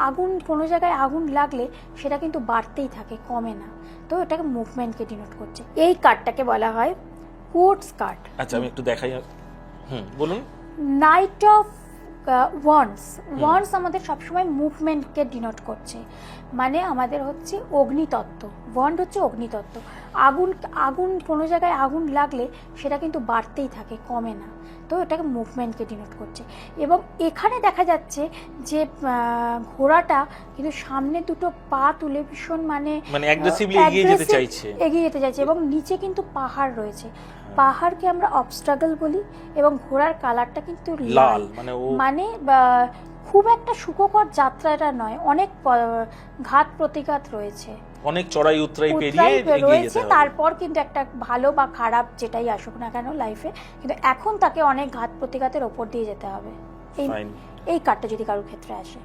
আগুন কোনো জায়গায় আগুন লাগলে সেটা কিন্তু বাড়তেই থাকে, কমে না। তো এটাকে মুভমেন্টকে ডিনোট করছে। এই কার্ডটাকে বলা হয় কোর্টস কার্ড। আচ্ছা আমি একটু দেখাই। বলুন। Night of wands. ওয়ান্ডস আমাদের সবসময় মুভমেন্টকে ডিনোট করছে, মানে আমাদের হচ্ছে অগ্নিতত্ত্ব। ওয়ান্ড হচ্ছে অগ্নিতত্ত্ব। আগুন কোনো জায়গায় আগুন লাগলে সেটা কিন্তু বাড়তেই থাকে, কমে না। তো এটাকে মুভমেন্টকে ডিনোট করছে। এবং এখানে দেখা যাচ্ছে যে ঘোড়াটা কিন্তু সামনে দুটো পা তুলে ভীষণ মানে অ্যাগ্রেসিভলি এগিয়ে যেতে চাইছে এবং নিচে কিন্তু পাহাড় রয়েছে। পাহাড়কে আমরা অবস্ট্রাগল বলি এবং ঘোড়ার কালারটা কিন্তু লাল। মানে খুব একটা সুখকর যাত্রা এটা নয়, অনেক ঘাত প্রতিঘাত রয়েছে, অনেক চড়াই উতরাই পেরিয়ে এগিয়ে যেতে হবে। তারপর কিন্তু একটা ভালো বা খারাপ যেটাই আসুক না কেন লাইফে, কিন্তু এখন তাকে অনেক ঘাত প্রতিঘাতের ওপর দিয়ে যেতে হবে এই কার্ডটা যদি কারোর ক্ষেত্রে আসে।